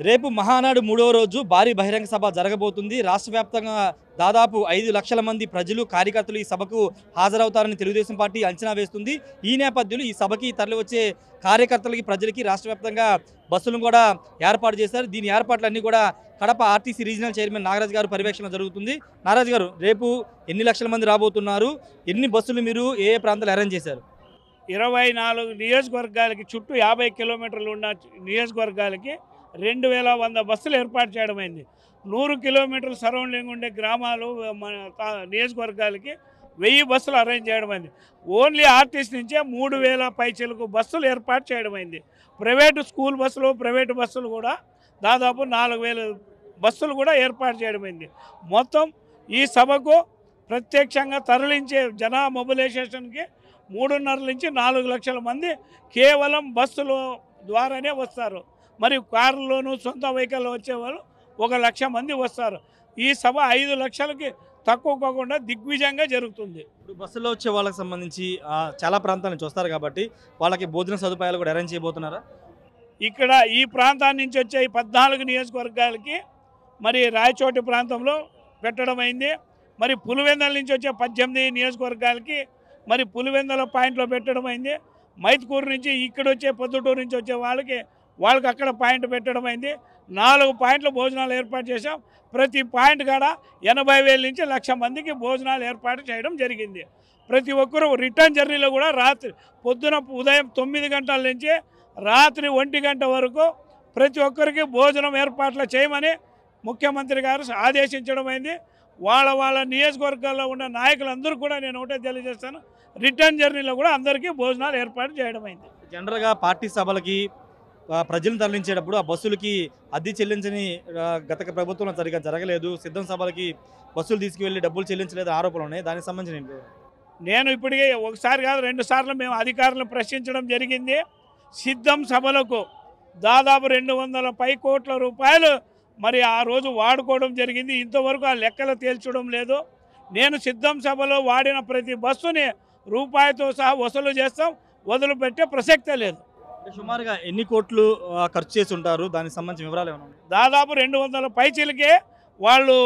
రేపు మహానాడు మూడవ రోజు భారీ బహిరంగ సభ జరగబోతుంది. రాష్ట్ర వ్యాప్తంగా దాదాపు 5 లక్షల మంది ప్రజలు కార్యకర్తలు ఈ సభకు హాజరవుతారని తెలుగుదేశం పార్టీ అంచనా వేస్తుంది. ఈ నేపథ్యంలో ఈ సభకి తరలివచ్చే కార్యకర్తలకి ప్రజలకి రాష్ట్ర వ్యాప్తంగా బస్సులను కూడా ఏర్పాటు చేశారు. దీని ఏర్పాట్లన్నీ కూడా Kadapa RTC regional chairman Nagaraju గారు పర్యవేక్షణ జరుగుతుంది. నాగరాజు గారు, రేపు ఎన్ని లక్షల మంది రాబోతున్నారు? ఎన్ని బస్సులు మీరు ఏ ప్రాంతాలు అరేంజ్ చేశారు? 24 నియోజకవర్గాలకి చుట్టూ 50 కిలోమీటర్లు ఉన్న నియోజకవర్గాలకి 2100 బస్సులు ఏర్పాటు చేయడమైంది. 100 కిలోమీటర్ల సరౌండింగ్ ఉండే గ్రామాలు మన నియోజకవర్గాలకి 1000 బస్సులు అరేంజ్ చేయడమైంది. ఓన్లీ ఆర్టీసీ నుంచే 3000 పైచలకు బస్సులు ఏర్పాటు చేయడమైంది. ప్రైవేటు స్కూల్ బస్సులు, ప్రైవేటు బస్సులు కూడా దాదాపు 4000 బస్సులు కూడా ఏర్పాటు చేయడమైంది. మొత్తం ఈ సభకు ప్రత్యక్షంగా తరలించే జన మొబిలైజేషన్కి 3.5 నుంచి 4 లక్షల మంది కేవలం బస్సుల ద్వారానే వస్తారు. మరి కారులోను సొంత వెహికల్లో వచ్చేవాళ్ళు 1 లక్ష మంది వస్తారు. ఈ సభ 5 లక్షలకి తక్కువ కాకుండా దిగ్విజయంగా జరుగుతుంది. ఇప్పుడు బస్సులో వచ్చే వాళ్ళకి సంబంధించి చాలా ప్రాంతాల నుంచి వస్తారు కాబట్టి వాళ్ళకి భోజన సదుపాయాలు కూడా అరేంజ్ చేయబోతున్నారా? ఇక్కడ ఈ ప్రాంతాల నుంచి వచ్చే 14 నియోజకవర్గాలకి మరి రాయచోటి ప్రాంతంలో పెట్టడం అయింది. మరి పులివెందల నుంచి వచ్చే 18 నియోజకవర్గాలకి మరి పులివెందల పాయింట్లో పెట్టడం అయింది. మైత్కూరు నుంచి ఇక్కడ వచ్చే పొద్దుటూరు నుంచి వచ్చే వాళ్ళకి అక్కడ పాయింట్ పెట్టడం అయింది. 4 పాయింట్ల భోజనాలు ఏర్పాటు చేశాం. ప్రతి పాయింట్ కాడ 80,000 నుంచి 1,00,000 మందికి భోజనాలు ఏర్పాటు చేయడం జరిగింది. ప్రతి ఒక్కరూ రిటర్న్ జర్నీలో కూడా పొద్దున ఉదయం 9 గంటల నుంచి రాత్రి 1 గంట వరకు ప్రతి ఒక్కరికి భోజనం ఏర్పాట్లు చేయమని ముఖ్యమంత్రి గారు ఆదేశించడం అయింది. వాళ్ళ నియోజకవర్గాల్లో ఉన్న నాయకులందరూ కూడా నేను ఒకటే తెలియజేస్తాను, రిటర్న్ జర్నీలో కూడా అందరికీ భోజనాలు ఏర్పాటు చేయడం అయింది. జనరల్గా పార్టీ సభలకి ప్రజలను తరలించేటప్పుడు ఆ బస్సులకి అద్దె చెల్లించని గత ప్రభుత్వంలో సరిగ్గా జరగలేదు. సిద్ధం సభలకి బస్సులు తీసుకువెళ్ళి డబ్బులు చెల్లించలేదు ఆరోపణలు ఉన్నాయి. దానికి సంబంధించి నేను ఇప్పటికే ఒకసారి కాదు 2 సార్లు మేము అధికారులను ప్రశ్నించడం జరిగింది. సిద్ధం సభలకు దాదాపు 200 కోట్ల రూపాయలు మరి ఆ రోజు వాడుకోవడం జరిగింది. ఇంతవరకు ఆ లెక్కలు తేల్చడం లేదు. నేను సిద్ధం సభలో వాడిన ప్రతి బస్సుని రూపాయితో సహా వసూలు చేస్తాం, వదిలిపెట్టే ప్రసక్తే లేదు. సుమారుగా ఎన్ని కోట్లు ఖర్చు చేసి ఉంటారు? దానికి సంబంధించిన వివరాలు ఏమైనా? దాదాపు 200 పైచీలకే వాళ్ళు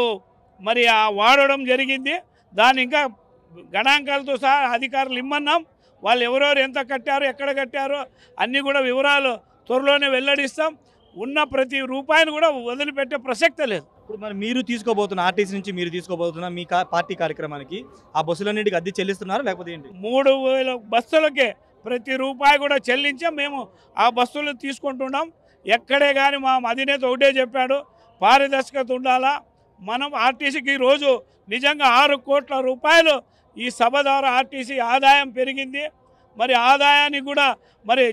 మరి వాడడం జరిగింది. దాన్ని ఇంకా గణాంకాలతో సహా అధికారులు ఇమ్మన్నాం. వాళ్ళు ఎవరెవరు ఎంత కట్టారు, ఎక్కడ కట్టారో అన్నీ కూడా వివరాలు త్వరలోనే వెల్లడిస్తాం. ఉన్న ప్రతి రూపాయిని కూడా వదిలిపెట్టే ప్రసక్తే లేదు. ఇప్పుడు మరి మీరు తీసుకోబోతున్న ఆర్టీసీ నుంచి మీరు తీసుకోబోతున్న మీ పార్టీ కార్యక్రమానికి ఆ బస్సులన్నింటికి అద్దె చెల్లిస్తున్నారు లేకపోతే ఏంటి? 3000 బస్సులకే ప్రతి రూపాయి కూడా చెల్లించాం. మేము ఆ బస్సులు తీసుకుంటున్నాం. ఎక్కడే కానీ మా అధినేత ఒకటే చెప్పాడు, పారదర్శకత ఉండాలా. మనం ఆర్టీసీకి ఈరోజు నిజంగా 6 కోట్ల రూపాయలు ఈ సభ ద్వారా ఆర్టీసీ ఆదాయం పెరిగింది. మరి ఆదాయాన్ని కూడా మరి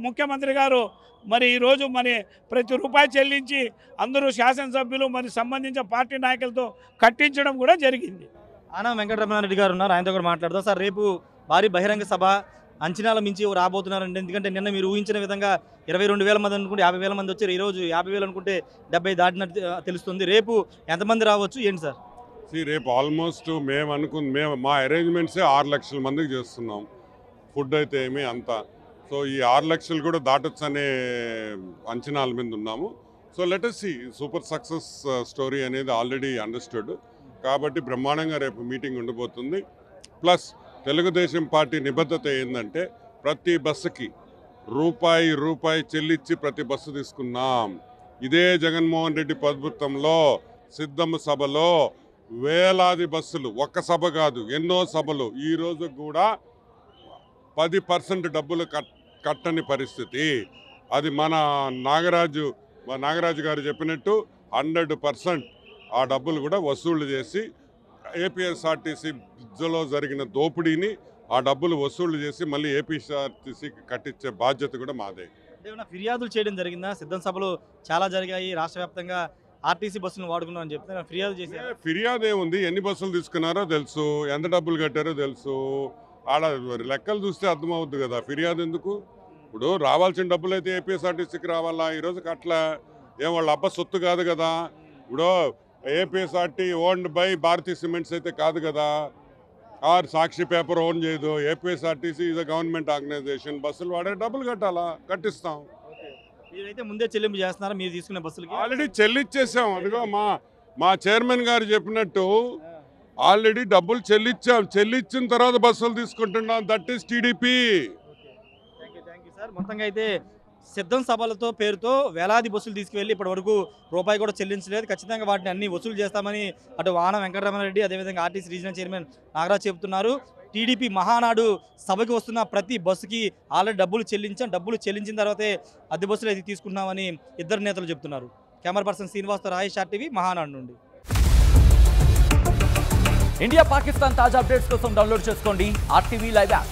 ముఖ్యమంత్రి గారు మరి ఈరోజు మరి ప్రతి రూపాయి చెల్లించి అందరూ శాసనసభ్యులు మరి సంబంధించిన పార్టీ నాయకులతో కట్టించడం కూడా జరిగింది. ఆనా వెంకటరమణారెడ్డి గారు ఉన్నారు, ఆయనతో కూడా మాట్లాడదాం. సార్, రేపు భారీ బహిరంగ సభ అంచనాల మించి రాబోతున్నారండి. ఎందుకంటే నిన్న మీరు ఊహించిన విధంగా 22,000 మంది అనుకుంటే 50,000 మంది వచ్చారు. ఈరోజు 50,000 అనుకుంటే 70 దాటినట్టు తెలుస్తుంది. రేపు ఎంతమంది రావచ్చు ఏంటి సార్? రేపు ఆల్మోస్ట్ మేము మా అరేంజ్మెంట్సే 6 లక్షల మందికి చేస్తున్నాం. ఫుడ్ అయితే ఏమి అంతా. సో ఈ 6 లక్షలు కూడా దాటొచ్చు అనే అంచనాల మీద ఉన్నాము. So let us see, super success story అనేది ఆల్రెడీ అండర్స్టూడ్ కాబట్టి బ్రహ్మాండంగా రేపు మీటింగ్ ఉండబోతుంది. ప్లస్ తెలుగుదేశం పార్టీ నిబద్ధత ఏంటంటే ప్రతి బస్సుకి రూపాయి చెల్లించి ప్రతి బస్సు తీసుకున్నాం. ఇదే జగన్మోహన్ రెడ్డి ప్రభుత్వంలో సిద్ధం సభలో వేలాది బస్సులు, ఒక్క సభ కాదు ఎన్నో సభలు, ఈరోజు కూడా 10% డబ్బులు కట్టని పరిస్థితి. అది మన నాగరాజు గారు చెప్పినట్టు 100% ఆ డబ్బులు కూడా వసూళ్లు చేసి ఏపీఎస్ఆర్టీసీలో జరిగిన దోపిడీని ఆ డబ్బులు వసూళ్లు చేసి మళ్ళీ ఏపీఎస్ఆర్టీసీకి కట్టించే బాధ్యత కూడా మాదే. ఏమైనా ఫిర్యాదులు చేయడం జరిగిందా? సిద్ధం సభలు చాలా జరిగాయి, రాష్ట్ర వ్యాప్తంగా ఆర్టీసీ బస్సులను వాడుకున్నాం అని చెప్తే ఫిర్యాదు చేసి. ఫిర్యాదు ఏముంది, ఎన్ని బస్సులు తీసుకున్నారో తెలుసు, ఎంత డబ్బులు కట్టారో తెలుసు. ఆడ లెక్కలు చూస్తే అర్థమవుద్ది కదా, ఫిర్యాదు ఎందుకు? ఇప్పుడు రావాల్సిన డబ్బులు అయితే ఏపీఎస్ఆర్టీసీకి రావాలా, ఈరోజు అట్లా ఏం వాళ్ళ అబ్బ సొత్తు కాదు కదా. ఇప్పుడు APSRT owned by Bharatiya Cements అయితే కాదు కదా, ఆర్ సాక్షి పేపర్ ఓన్ చేయదు. APSRTC is a government organization. బస్సులు వాడే డబ్బులు కట్టాలా, కట్టిస్తాం. మీరైతే ముందే చెల్లింపు చేస్తున్నారా మీరు తీసుకునే బస్సులకి? ఆల్రెడీ చెల్లించేసాం. అదిగో మా చైర్మన్ గారు చెప్పినట్టు ఆల్రెడీ డబ్బులు చెల్లించాం. చెల్లించిన తర్వాత బస్సులు తీసుకుంటున్నాం. That is TDP. Thank you sir. మొత్తంగా అయితే సిద్ధం సభలతో పేరుతో వేలాది బస్సులు తీసుకువెళ్ళి ఇప్పటి వరకు రూపాయి కూడా చెల్లించలేదు. ఖచ్చితంగా వాటిని అన్ని వసూలు చేస్తామని అటు వాన వెంకటరమణారెడ్డి అదేవిధంగా ఆర్టీసీ రీజనల్ చైర్మన్ నాగరాజ్ చెబుతున్నారు. టీడీపీ మహానాడు సభకి వస్తున్న ప్రతి బస్సుకి ఆల్రెడీ డబ్బులు చెల్లించాం. డబ్బులు చెల్లించిన తర్వాతే అద్దె బస్సులు అయితే తీసుకుంటున్నామని ఇద్దరు నేతలు చెబుతున్నారు. Camera person శ్రీనివాస్తో Rayesh RTV Mahanadu నుండి. ఇండియా పాకిస్తాన్ తాజా అప్డేట్స్ కోసం డౌన్లోడ్ చేసుకోండి RTV లైవ్ యాప్.